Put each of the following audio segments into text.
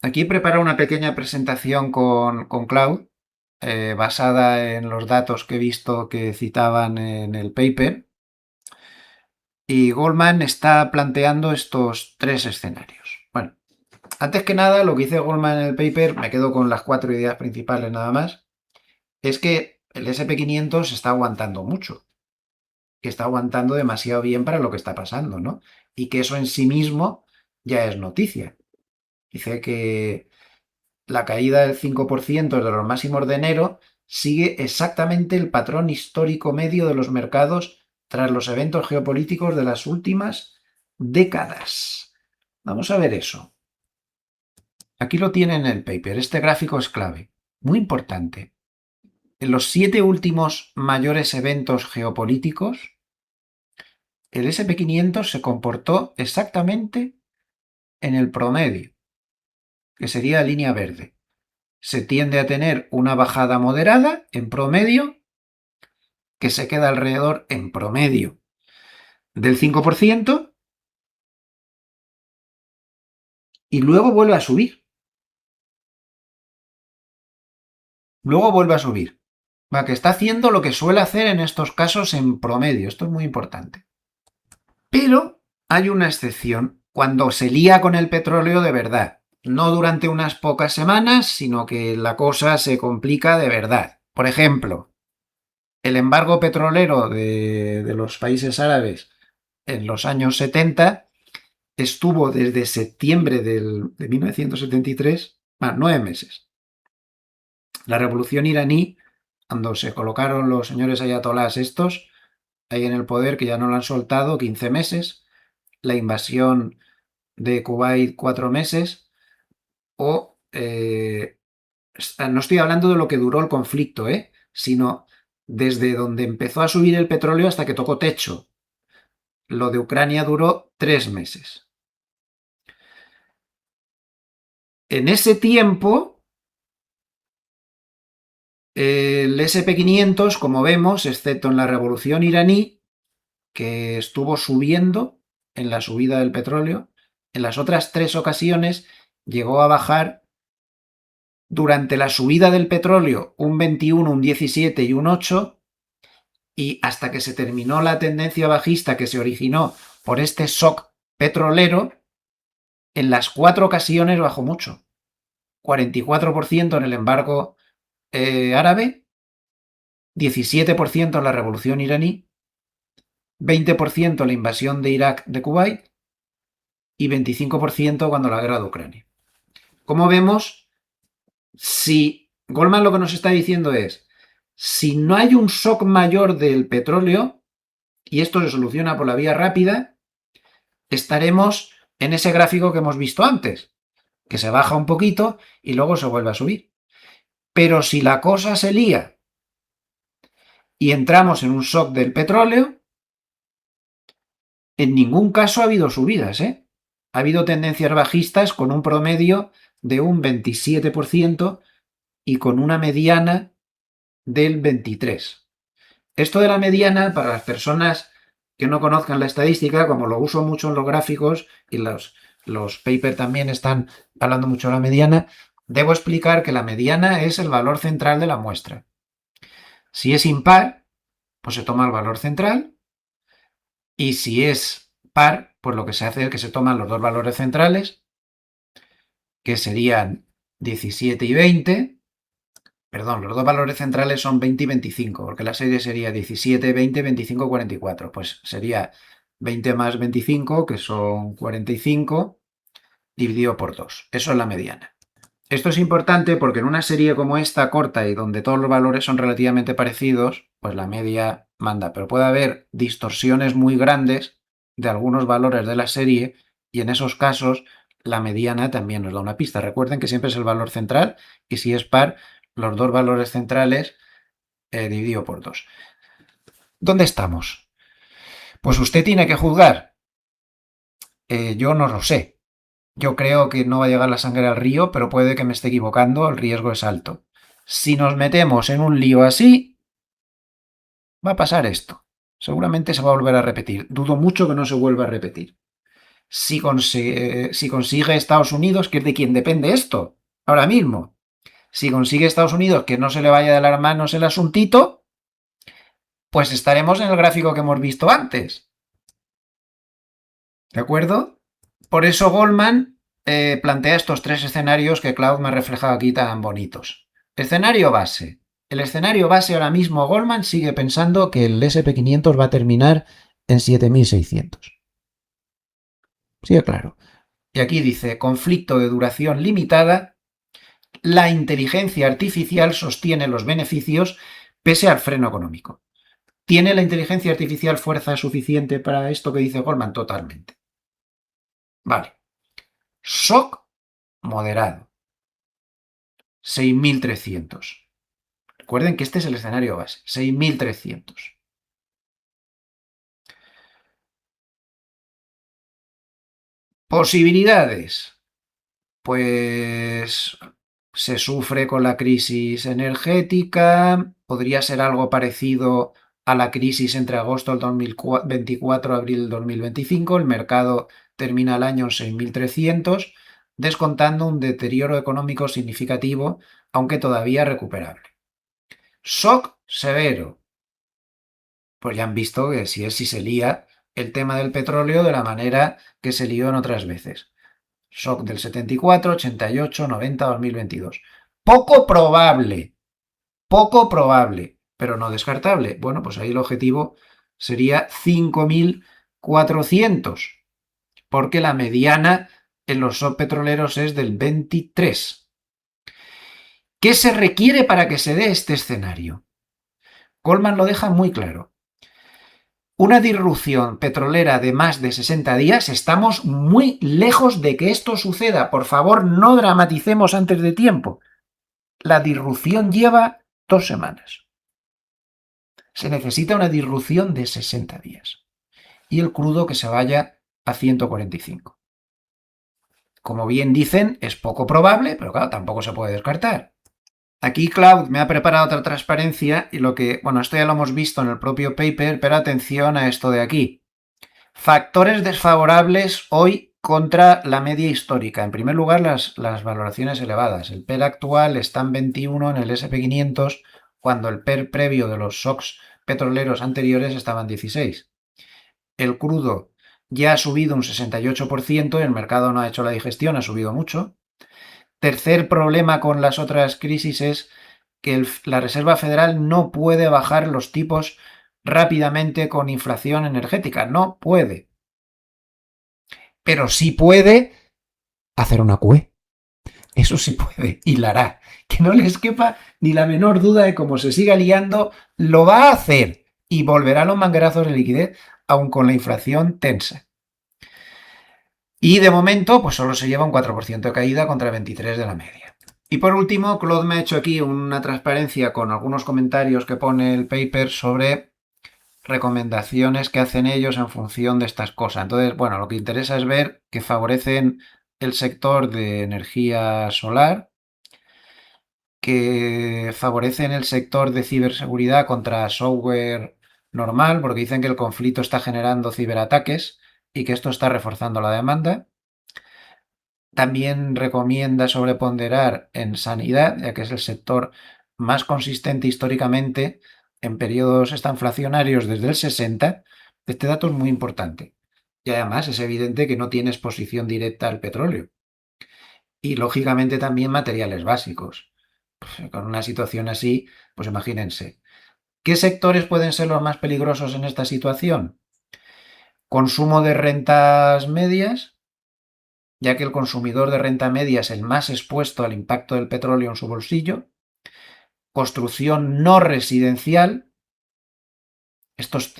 Aquí he preparado una pequeña presentación con Cloud, basada en los datos que he visto que citaban en el paper. Y Goldman está planteando estos tres escenarios. Bueno, antes que nada, lo que dice Goldman en el paper, me quedo con las 4 ideas principales nada más, es que el SP500 está aguantando mucho, que está aguantando demasiado bien para lo que está pasando, ¿no? Y que eso en sí mismo ya es noticia. Dice que la caída del 5% de los máximos de enero sigue exactamente el patrón histórico medio de los mercados tras los eventos geopolíticos de las últimas décadas. Vamos a ver eso. Aquí lo tiene en el paper. Este gráfico es clave, muy importante. En los 7 últimos mayores eventos geopolíticos, el SP500 se comportó exactamente en el promedio, que sería la línea verde. Se tiende a tener una bajada moderada en promedio, que se queda alrededor en promedio del 5%, y luego vuelve a subir. Luego vuelve a subir. Va, que está haciendo lo que suele hacer en estos casos en promedio. Esto es muy importante. Pero hay una excepción cuando se lía con el petróleo de verdad. No durante unas pocas semanas, sino que la cosa se complica de verdad. Por ejemplo, el embargo petrolero de los países árabes en los años 70 estuvo desde septiembre de 1973, 9 meses. La revolución iraní, cuando se colocaron los señores ayatolás estos, ahí en el poder, que ya no lo han soltado, 15 meses. La invasión de Kuwait, 4 meses. O, no estoy hablando de lo que duró el conflicto, sino desde donde empezó a subir el petróleo hasta que tocó techo. Lo de Ucrania duró 3 meses. En ese tiempo, el SP500, como vemos, excepto en la revolución iraní, que estuvo subiendo en la subida del petróleo, en las otras 3 ocasiones llegó a bajar durante la subida del petróleo un 21, un 17 y un 8, y hasta que se terminó la tendencia bajista que se originó por este shock petrolero, en las 4 ocasiones bajó mucho. 44% en el embargo árabe, 17% en la revolución iraní, 20% en la invasión de Irak de Kuwait y 25% cuando la guerra de Ucrania. Como vemos, si Goldman lo que nos está diciendo es, si no hay un shock mayor del petróleo y esto se soluciona por la vía rápida, estaremos en ese gráfico que hemos visto antes, que se baja un poquito y luego se vuelve a subir. Pero si la cosa se lía y entramos en un shock del petróleo, en ningún caso ha habido subidas, Ha habido tendencias bajistas con un promedio de un 27% y con una mediana del 23%. Esto de la mediana, para las personas que no conozcan la estadística, como lo uso mucho en los gráficos y los papers también están hablando mucho de la mediana, debo explicar que la mediana es el valor central de la muestra. Si es impar, pues se toma el valor central, y si es par, pues lo que se hace es que se toman los dos valores centrales, que serían 17 y 20. Perdón, los dos valores centrales son 20 y 25, porque la serie sería 17, 20, 25, 44. Pues sería 20 más 25, que son 45, dividido por 2. Eso es la mediana. Esto es importante porque en una serie como esta, corta y donde todos los valores son relativamente parecidos, pues la media manda. Pero puede haber distorsiones muy grandes de algunos valores de la serie y en esos casos la mediana también nos da una pista. Recuerden que siempre es el valor central y si es par, los dos valores centrales dividido por 2. ¿Dónde estamos? Pues usted tiene que juzgar. Yo no lo sé. Yo creo que no va a llegar la sangre al río, pero puede que me esté equivocando, el riesgo es alto. Si nos metemos en un lío así, va a pasar esto. Seguramente se va a volver a repetir. Dudo mucho que no se vuelva a repetir. Si consigue Estados Unidos, que es de quien depende esto, ahora mismo, si consigue Estados Unidos que no se le vaya de las manos el asuntito, pues estaremos en el gráfico que hemos visto antes. ¿De acuerdo? Por eso Goldman plantea estos tres escenarios que Cloud me ha reflejado aquí tan bonitos. Escenario base. El escenario base ahora mismo Goldman sigue pensando que el SP500 va a terminar en 7600. Sí, claro. Y aquí dice, conflicto de duración limitada, la inteligencia artificial sostiene los beneficios pese al freno económico. ¿Tiene la inteligencia artificial fuerza suficiente para esto que dice Goldman? Totalmente. Vale. Shock moderado. 6300. Recuerden que este es el escenario base. 6300. Posibilidades. Pues se sufre con la crisis energética. Podría ser algo parecido a la crisis entre agosto del 2024 y abril del 2025. El mercado termina el año en 6300, descontando un deterioro económico significativo, aunque todavía recuperable. Shock severo. Pues ya han visto que si se lía el tema del petróleo de la manera que se lió en otras veces. Shock del 74, 88, 90, 2022. Poco probable, pero no descartable. Bueno, pues ahí el objetivo sería 5400, porque la mediana en los shock petroleros es del 23. ¿Qué se requiere para que se dé este escenario? Goldman lo deja muy claro. Una disrupción petrolera de más de 60 días, estamos muy lejos de que esto suceda. Por favor, no dramaticemos antes de tiempo. La disrupción lleva 2 semanas. Se necesita una disrupción de 60 días. Y el crudo que se vaya a 145. Como bien dicen, es poco probable, pero claro, tampoco se puede descartar. Aquí Cloud me ha preparado otra transparencia y esto ya lo hemos visto en el propio paper, pero atención a esto de aquí. Factores desfavorables hoy contra la media histórica. En primer lugar, las valoraciones elevadas. El PER actual está en 21 en el SP500, cuando el PER previo de los shocks petroleros anteriores estaba en 16. El crudo ya ha subido un 68% y el mercado no ha hecho la digestión, ha subido mucho. Tercer problema con las otras crisis es que la Reserva Federal no puede bajar los tipos rápidamente con inflación energética. No puede. Pero sí puede hacer una QE. Eso sí puede y la hará. Que no les quepa ni la menor duda de cómo se siga liando, lo va a hacer y volverá a los manguerazos de liquidez, aun con la inflación tensa. Y de momento, pues solo se lleva un 4% de caída contra el 23% de la media. Y por último, Claude me ha hecho aquí una transparencia con algunos comentarios que pone el paper sobre recomendaciones que hacen ellos en función de estas cosas. Entonces, bueno, lo que interesa es ver que favorecen el sector de energía solar, que favorecen el sector de ciberseguridad contra software normal, porque dicen que el conflicto está generando ciberataques y que esto está reforzando la demanda. También recomienda sobreponderar en sanidad, ya que es el sector más consistente históricamente en periodos estanflacionarios desde el 60. Este dato es muy importante. Y además es evidente que no tiene exposición directa al petróleo. Y lógicamente también materiales básicos. Con una situación así, pues imagínense. ¿Qué sectores pueden ser los más peligrosos en esta situación? Consumo de rentas medias, ya que el consumidor de renta media es el más expuesto al impacto del petróleo en su bolsillo. Construcción no residencial,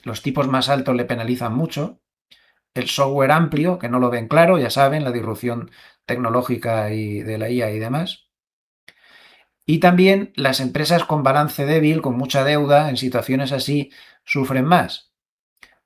los tipos más altos le penalizan mucho. El software amplio, que no lo ven claro, ya saben, la disrupción tecnológica y de la IA y demás. Y también las empresas con balance débil, con mucha deuda, en situaciones así, sufren más.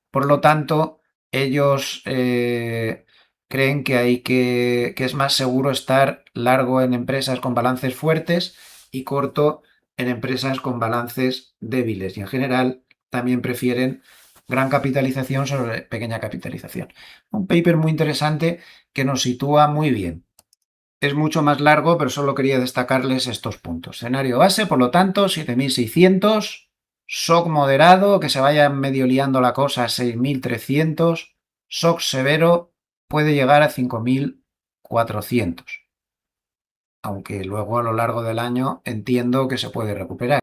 Por lo tanto, ellos creen que es más seguro estar largo en empresas con balances fuertes y corto en empresas con balances débiles. Y en general también prefieren gran capitalización sobre pequeña capitalización. Un paper muy interesante que nos sitúa muy bien. Es mucho más largo, pero solo quería destacarles estos puntos. Escenario base, por lo tanto, 7.600. Shock moderado, que se vaya medio liando la cosa, a 6.300. Shock severo puede llegar a 5.400. Aunque luego a lo largo del año entiendo que se puede recuperar.